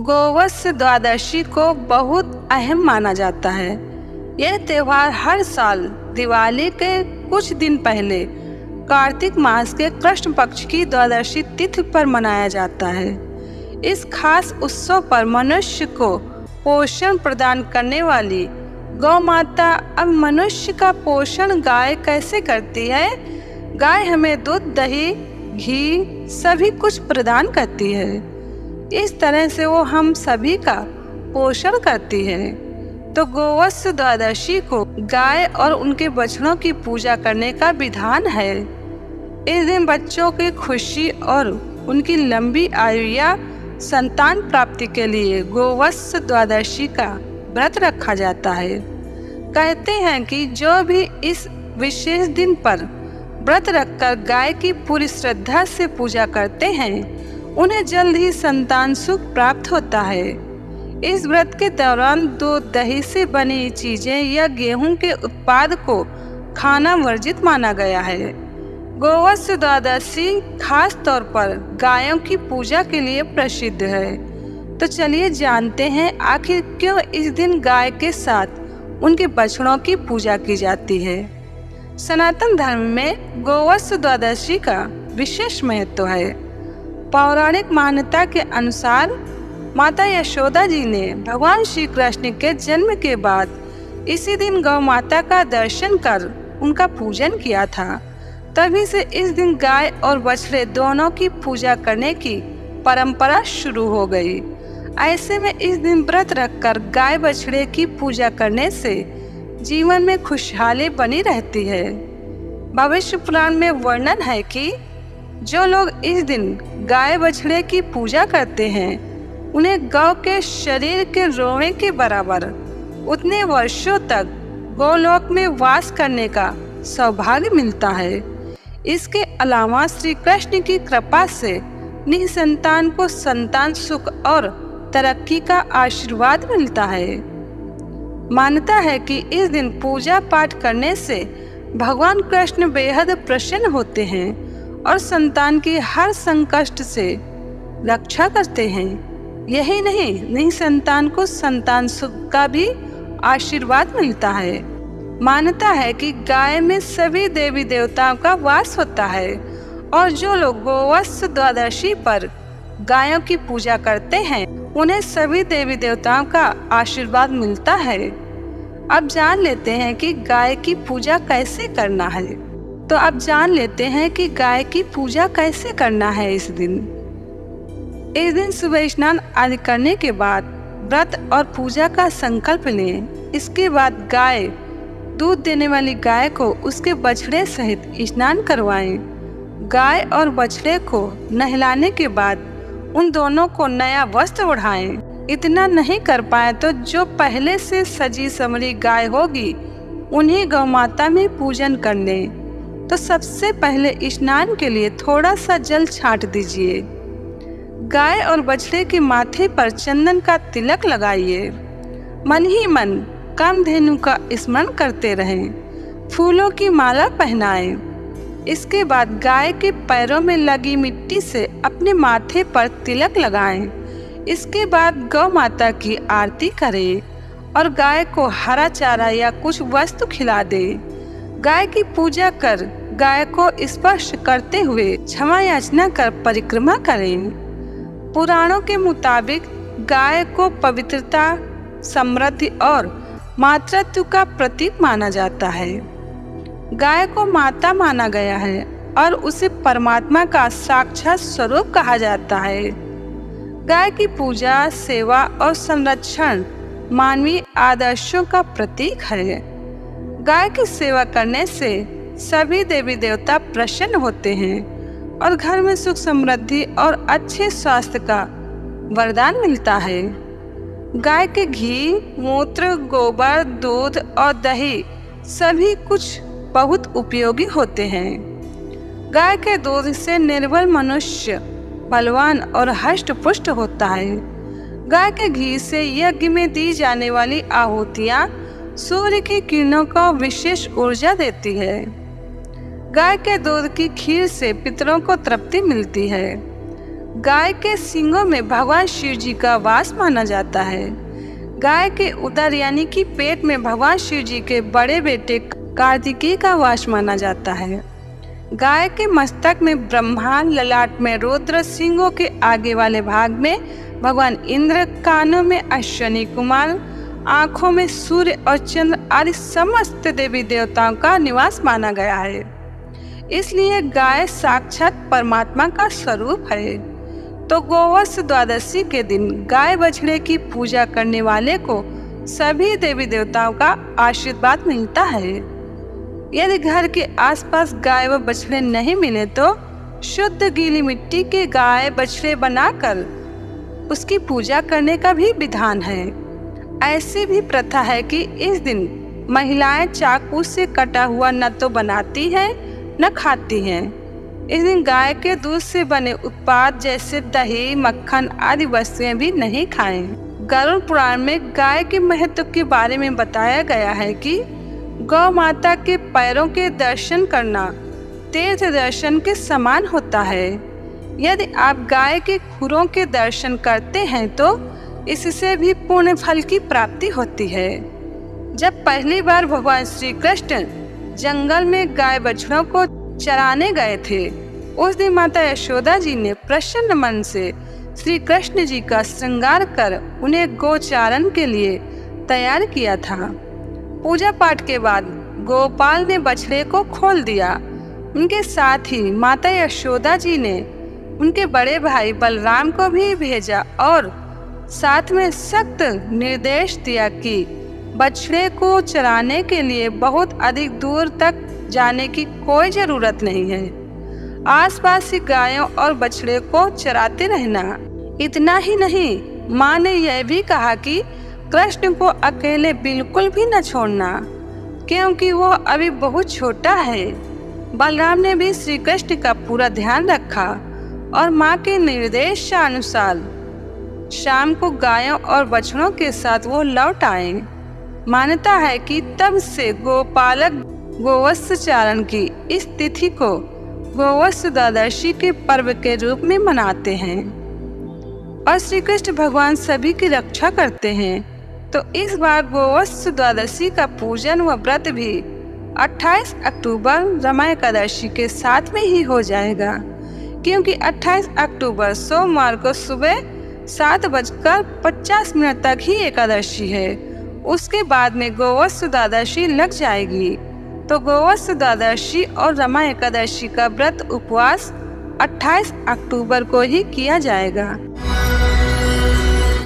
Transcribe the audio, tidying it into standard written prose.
गोवत्स द्वादशी को बहुत अहम माना जाता है। यह त्योहार हर साल दिवाली के कुछ दिन पहले कार्तिक मास के कृष्ण पक्ष की द्वादशी तिथि पर मनाया जाता है। इस खास उत्सव पर मनुष्य को पोषण प्रदान करने वाली गौ माता अब मनुष्य का पोषण गाय कैसे करती है। गाय हमें दूध, दही, घी सभी कुछ प्रदान करती है। इस तरह से वो हम सभी का पोषण करती है। तो गोवत्स द्वादशी को गाय और उनके बछड़ों की पूजा करने का विधान है। इस दिन बच्चों की खुशी और उनकी लंबी आयु या संतान प्राप्ति के लिए गोवत्स द्वादशी का व्रत रखा जाता है। कहते हैं कि जो भी इस विशेष दिन पर व्रत रखकर गाय की पूरी श्रद्धा से पूजा करते हैं, उन्हें जल्द ही संतान सुख प्राप्त होता है। इस व्रत के दौरान दूध, दही से बनी चीजें या गेहूं के उत्पाद को खाना वर्जित माना गया है। गोवत्स द्वादशी खास तौर पर गायों की पूजा के लिए प्रसिद्ध है। तो चलिए जानते हैं आखिर क्यों इस दिन गाय के साथ उनके बछड़ों की पूजा की जाती है। सनातन धर्म में गोवत्स द्वादशी का विशेष महत्व है। पौराणिक मान्यता के अनुसार माता यशोदा जी ने भगवान श्री कृष्ण के जन्म के बाद इसी दिन गौ माता का दर्शन कर उनका पूजन किया था। तभी से इस दिन गाय और बछड़े दोनों की पूजा करने की परंपरा शुरू हो गई। ऐसे में इस दिन व्रत रखकर गाय बछड़े की पूजा करने से जीवन में खुशहाली बनी रहती है। भविष्य पुराण में वर्णन है कि जो लोग इस दिन गाय बछड़े की पूजा करते हैं, उन्हें गौ के शरीर के रोए के बराबर उतने वर्षों तक गोलोक में वास करने का सौभाग्य मिलता है। इसके अलावा श्री कृष्ण की कृपा से निसंतान को संतान सुख और तरक्की का आशीर्वाद मिलता है। मान्यता है कि इस दिन पूजा पाठ करने से भगवान कृष्ण बेहद प्रसन्न होते हैं और संतान की हर संकट से रक्षा करते हैं। यही नहीं, निसंतान को संतान सुख का भी आशीर्वाद मिलता है। मान्यता है कि गाय में सभी देवी देवताओं का वास होता है और जो लोग गोवत्स द्वादशी पर गायों की पूजा करते हैं, उन्हें सभी देवी देवताओं का आशीर्वाद मिलता है। अब जान लेते हैं कि गाय की पूजा कैसे करना है। तो अब जान लेते हैं कि गाय की पूजा कैसे करना है। इस दिन सुबह स्नान आदि करने के बाद व्रत और पूजा का संकल्प लें। इसके बाद दूध देने वाली गाय को उसके बछड़े सहित स्नान करवाएं। गाय और बछड़े को नहलाने के बाद उन दोनों को नया वस्त्र ओढ़ाएं। इतना नहीं कर पाए तो जो पहले से सजी संवरी गाय होगी, उन्हें गौ माता में पूजन कर लें। तो सबसे पहले स्नान के लिए थोड़ा सा जल छांट दीजिए। गाय और बछड़े के माथे पर चंदन का तिलक लगाइए। मन ही मन कामधेनु का स्मरण करते रहें। फूलों की माला पहनाएं। इसके बाद गाय के पैरों में लगी मिट्टी से अपने माथे पर तिलक लगाएं। इसके बाद गौ माता की आरती करें और गाय को हरा चारा या कुछ वस्तु खिला दें। गाय की पूजा कर गाय को स्पर्श करते हुए क्षमा याचना कर परिक्रमा करें। पुराणों के मुताबिक गाय को पवित्रता, समृद्धि और मातृत्व का प्रतीक माना जाता है। गाय को माता माना गया है और उसे परमात्मा का साक्षात स्वरूप कहा जाता है। गाय की पूजा, सेवा और संरक्षण मानवीय आदर्शों का प्रतीक है। गाय की सेवा करने से सभी देवी देवता प्रसन्न होते हैं और घर में सुख, समृद्धि और अच्छे स्वास्थ्य का वरदान मिलता है। गाय के घी, मूत्र, गोबर, दूध और दही सभी कुछ बहुत उपयोगी होते हैं। गाय के दूध से निर्बल मनुष्य बलवान और हष्ट पुष्ट होता है। गाय के घी से यज्ञ में दी जाने वाली आहुतियाँ सूर्य की किरणों को विशेष ऊर्जा देती है। गाय के दूध की खीर से पितरों को तृप्ति मिलती है। गाय के सींगों में भगवान शिव जी का वास माना जाता है। गाय के उदर यानी कि पेट में भगवान शिव जी के बड़े बेटे कार्तिकेय का वास माना जाता है। गाय के मस्तक में ब्रह्मा, ललाट में रुद्र, सींगों के आगे वाले भाग में भगवान इंद्र, कानों में अश्विनी कुमार, आंखों में सूर्य और चंद्र आदि समस्त देवी देवताओं का निवास माना गया है। इसलिए गाय साक्षात परमात्मा का स्वरूप है। तो गोवत्स द्वादशी के दिन गाय बछड़े की पूजा करने वाले को सभी देवी देवताओं का आशीर्वाद मिलता है। यदि घर के आसपास गाय व बछड़े नहीं मिले तो शुद्ध गीली मिट्टी के गाय बछड़े बनाकर उसकी पूजा करने का भी विधान है। ऐसी भी प्रथा है कि इस दिन महिलाएं चाकू से कटा हुआ न तो बनाती हैं न खाती हैं। इस दिन गाय के दूध से बने उत्पाद जैसे दही, मक्खन आदि वस्तुएं भी नहीं खाएं। गरुड़ पुराण में गाय के महत्व के बारे में बताया गया है कि गौ माता के पैरों के दर्शन करना तीर्थ दर्शन के समान होता है। यदि आप गाय के खुरों के दर्शन करते हैं तो इससे भी पुण्य फल की प्राप्ति होती है। जब पहली बार भगवान श्री कृष्ण जंगल में गाय बछड़ों को चराने गए थे, उस दिन माता यशोदा जी ने प्रसन्न मन से श्री कृष्ण जी का श्रृंगार कर उन्हें गोचारण के लिए तैयार किया था। पूजा पाठ के बाद गोपाल ने बछड़े को खोल दिया। उनके साथ ही माता यशोदा जी ने उनके बड़े भाई बलराम को भी भेजा और साथ में सख्त निर्देश दिया कि बछड़े को चराने के लिए बहुत अधिक दूर तक जाने की कोई जरूरत नहीं है। आसपास ही गायों और बछड़े को चराते रहना। इतना ही नहीं, माँ ने यह भी कहा कि कृष्ण को अकेले बिल्कुल भी न छोड़ना, क्योंकि वो अभी बहुत छोटा है। बलराम ने भी श्री कृष्ण का पूरा ध्यान रखा और माँ के निर्देशानुसार शाम को गायों और बछड़ों के साथ वो लौट आए। मान्यता है कि तब से गोपालक गोवत्स चारण की इस तिथि को गोवत्स द्वादशी के पर्व के रूप में मनाते हैं और श्री कृष्ण भगवान सभी की रक्षा करते हैं। तो इस बार गोवत्स द्वादशी का पूजन व व्रत भी 28 अक्टूबर रमा एकादशी के साथ में ही हो जाएगा, क्योंकि 28 अक्टूबर सोमवार को सुबह 7:50 तक ही एकादशी है। उसके बाद में गोवत्स द्वादशी लग जाएगी। तो गोवत्स द्वादशी और रमा एकादशी का व्रत उपवास 28 अक्टूबर को ही किया जाएगा।